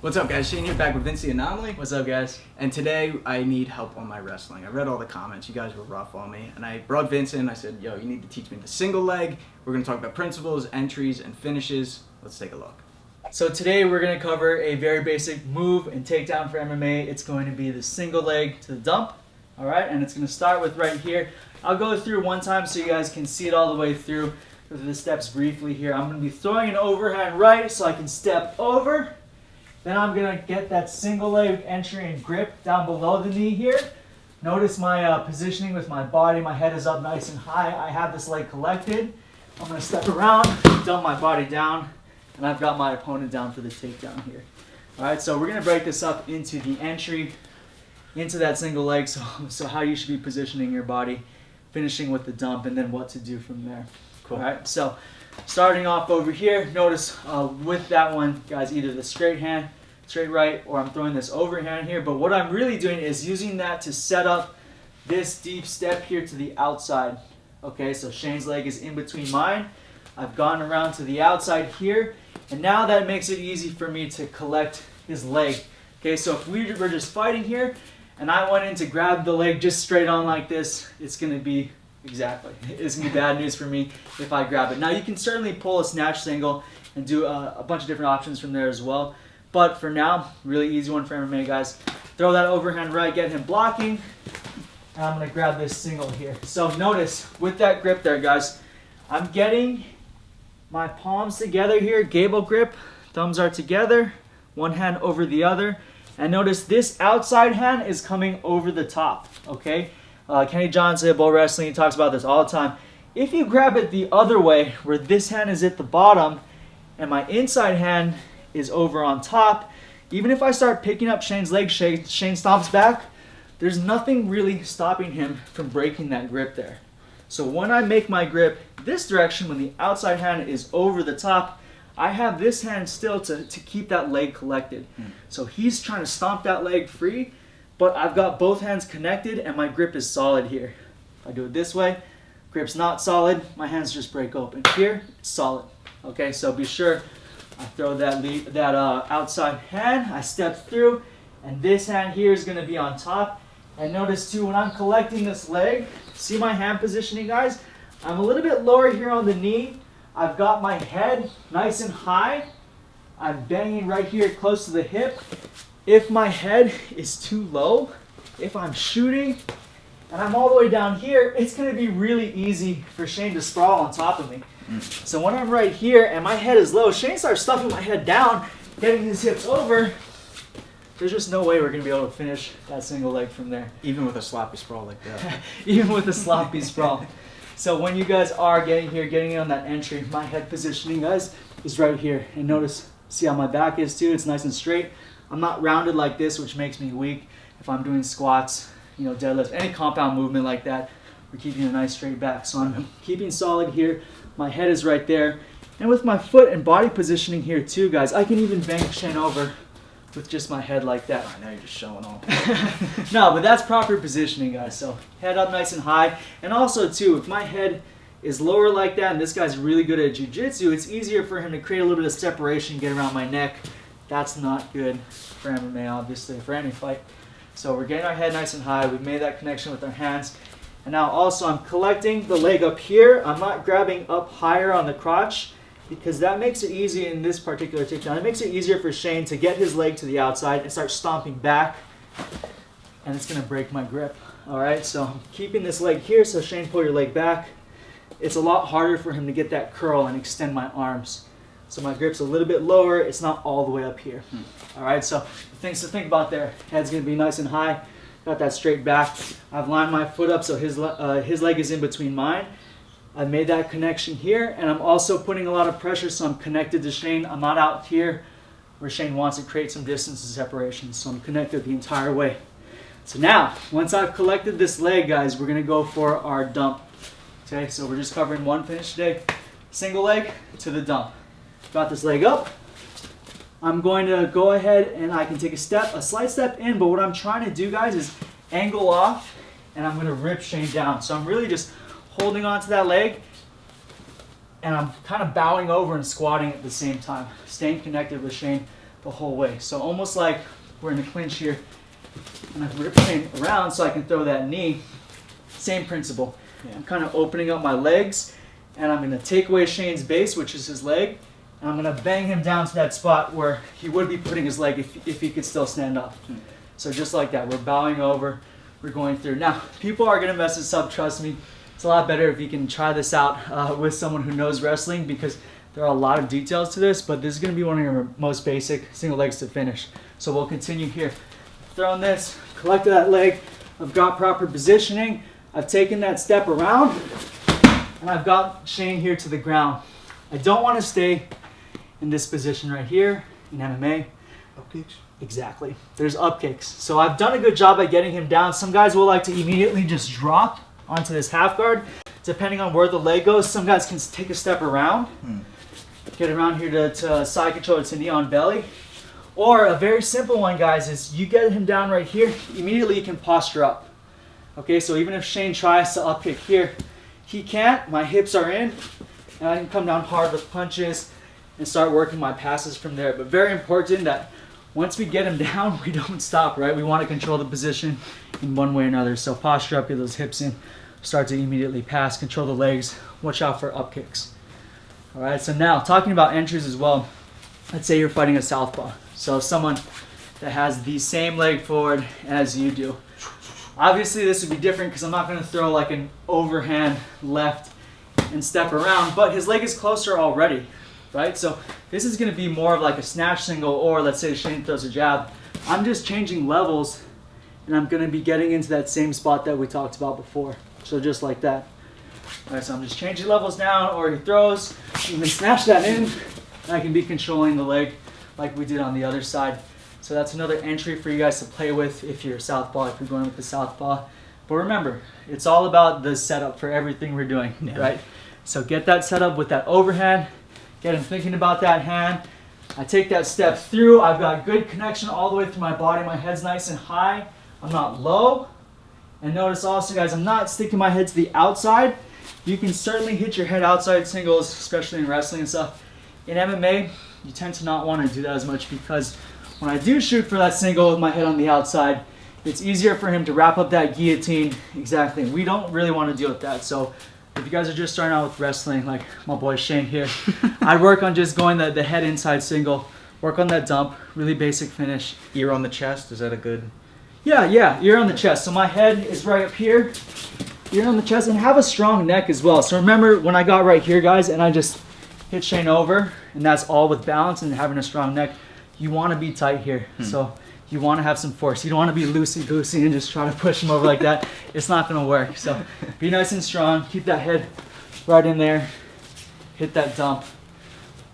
What's up, guys? Shane here, back with Vince the Anomaly. What's up, guys? And today I need help on my wrestling. I read all the comments. You guys were rough on me. And I brought Vince in. I said, yo, you need to teach me the single leg. We're going to talk about principles, entries, and finishes. Let's take a look. So today we're going to cover a very basic move and takedown for MMA. It's going to be the single leg to the dump. All right, and it's going to start with right here. I'll go through one time so you guys can see it all the way through. Go through the steps briefly here. I'm going to be throwing an overhand right so I can step over. Then I'm going to get that single leg entry and grip down below the knee here. Notice my positioning with my body. My head is up nice and high. I have this leg collected. I'm going to step around, dump my body down, and I've got my opponent down for the takedown here. All right, so we're going to break this up into the entry, into that single leg, so how you should be positioning your body, finishing with the dump, and then what to do from there. Cool. All right, so starting off over here, notice with that one, guys, either the straight hand, straight right, or I'm throwing this overhand here. But what I'm really doing is using that to set up this deep step here to the outside. Okay, so Shane's leg is in between mine. I've gone around to the outside here, and now that makes it easy for me to collect his leg. Okay, so if we were just fighting here, and I went in to grab the leg just straight on like this, it's going to be it's going to be bad news for me if I grab it. Now you can certainly pull a snatch single and do a bunch of different options from there as well. But for now, really easy one for MMA, guys. Throw that overhand right, get him blocking, and I'm going to grab this single here. So notice, with that grip there, guys, I'm getting my palms together here, gable grip, thumbs are together, one hand over the other, and notice this outside hand is coming over the top, okay? Kenny Johnson at Bull Wrestling, he talks about this all the time. If you grab it the other way, where this hand is at the bottom, and my inside hand is over on top, even if I start picking up Shane's leg, Shane stomps back, there's nothing really stopping him from breaking that grip there. So when I make my grip this direction, when the outside hand is over the top, I have this hand still to keep that leg collected. So he's trying to stomp that leg free, but I've got both hands connected and my grip is solid here. If I do it this way, grip's not solid, my hands just break open. Here, it's solid. Okay, so be sure I throw that outside hand, I step through, and this hand here is going to be on top. And notice too, when I'm collecting this leg, see my hand positioning, guys? I'm a little bit lower here on the knee. I've got my head nice and high. I'm banging right here close to the hip. If my head is too low, if I'm shooting, and I'm all the way down here, it's going to be really easy for Shane to sprawl on top of me. So when I'm right here and my head is low, Shane starts stuffing my head down, getting his hips over. There's just no way we're going to be able to finish that single leg from there. Even with a sloppy sprawl like that. Even with a sloppy sprawl. So when you guys are getting here, getting in on that entry, my head positioning, guys, is right here. And notice, see how my back is too? It's nice and straight. I'm not rounded like this, which makes me weak if I'm doing squats, deadlifts, any compound movement like that. We're keeping a nice straight back. So I'm keeping solid here. My head is right there. And with my foot and body positioning here too, guys, I can even bang Shane over with just my head like that. Now you're just showing off. No, but that's proper positioning, guys. So head up nice and high. And also too, if my head is lower like that, and this guy's really good at jiu-jitsu, it's easier for him to create a little bit of separation, get around my neck. That's not good for MMA, obviously, for any fight. So we're getting our head nice and high. We've made that connection with our hands. And now also I'm collecting the leg up here. I'm not grabbing up higher on the crotch because that makes it easy in this particular takedown. It makes it easier for Shane to get his leg to the outside and start stomping back. And it's going to break my grip. All right, so I'm keeping this leg here. So Shane, pull your leg back. It's a lot harder for him to get that curl and extend my arms. So my grip's a little bit lower. It's not all the way up here. All right, so things to think about there. Head's going to be nice and high. Got that straight back. I've lined my foot up so his leg is in between mine. I've made that connection here, and I'm also putting a lot of pressure, so I'm connected to Shane. I'm not out here where Shane wants to create some distance and separation, so I'm connected the entire way. So now, once I've collected this leg, guys, we're going to go for our dump. Okay, so we're just covering one finish today. Single leg to the dump. Got this leg up. I'm going to go ahead and I can take a slight step in, but what I'm trying to do, guys, is angle off, and I'm going to rip Shane down. So I'm really just holding onto that leg, and I'm kind of bowing over and squatting at the same time, staying connected with Shane the whole way. So almost like we're in a clinch here, and I rip Shane around so I can throw that knee. Same principle. Yeah. I'm kind of opening up my legs, and I'm going to take away Shane's base, which is his leg, and I'm going to bang him down to that spot where he would be putting his leg if he could still stand up. So just like that, we're bowing over, we're going through. Now, people are going to mess this up, trust me. It's a lot better if you can try this out with someone who knows wrestling, because there are a lot of details to this, but this is going to be one of your most basic single legs to finish. So we'll continue here. Throwing this, collected that leg, I've got proper positioning, I've taken that step around, and I've got Shane here to the ground. I don't want to stay in this position right here in MMA. Up kicks. Exactly. There's up kicks. So I've done a good job at getting him down. Some guys will like to immediately just drop onto this half guard, depending on where the leg goes. Some guys can take a step around, get around here to side control to knee on belly. Or a very simple one, guys, is you get him down right here, immediately you can posture up. Okay, so even if Shane tries to up kick here, he can't. My hips are in, and I can come down hard with punches and start working my passes from there. But very important that once we get him down, we don't stop, right? We want to control the position in one way or another. So posture up, get those hips in, start to immediately pass, control the legs, watch out for up kicks. All right, so now talking about entries as well. Let's say you're fighting a southpaw. So someone that has the same leg forward as you do. Obviously this would be different because I'm not going to throw like an overhand left and step around, but his leg is closer already, right? So this is going to be more of like a snatch single, or let's say Shane throws a jab. I'm just changing levels, and I'm going to be getting into that same spot that we talked about before. So just like that. All right, so I'm just changing levels down, or he throws, and then snatch that in, and I can be controlling the leg like we did on the other side. So that's another entry for you guys to play with if you're a southpaw, if you're going with the southpaw. But remember, it's all about the setup for everything we're doing, right? So get that set up with that overhand, get him thinking about that hand. I take that step through, I've got good connection all the way through my body, my head's nice and high, I'm not low. And notice also, guys, I'm not sticking my head to the outside. You can certainly hit your head outside singles, especially in wrestling and stuff. In MMA, you tend to not want to do that as much, because when I do shoot for that single with my head on the outside, it's easier for him to wrap up that guillotine. Exactly. We don't really want to deal with that. So if you guys are just starting out with wrestling, like my boy Shane here, I'd work on just going the head inside single, work on that dump, really basic finish. Ear on the chest, is that a good? Yeah, ear on the chest. So my head is right up here, ear on the chest, and have a strong neck as well. So remember when I got right here, guys, and I just hit Shane over, and that's all with balance and having a strong neck. You want to be tight here, so you want to have some force. You don't want to be loosey-goosey and just try to push him over like that. It's not going to work. So be nice and strong. Keep that head right in there. Hit that dump.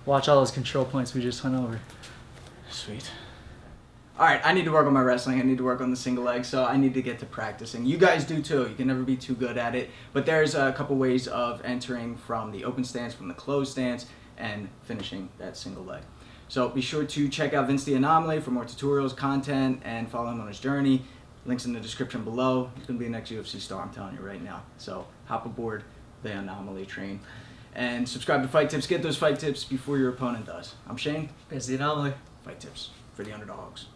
Watch all those control points we just went over. Sweet. All right, I need to work on my wrestling. I need to work on the single leg, so I need to get to practicing. You guys do too. You can never be too good at it. But there's a couple ways of entering from the open stance, from the closed stance, and finishing that single leg. So be sure to check out Vince the Anomaly for more tutorials, content, and follow him on his journey. Links in the description below. He's going to be the next UFC star, I'm telling you right now. So hop aboard the Anomaly train. And subscribe to fightTIPS. Get those fight tips before your opponent does. I'm Shane. It's the Anomaly. fightTIPS for the underdogs.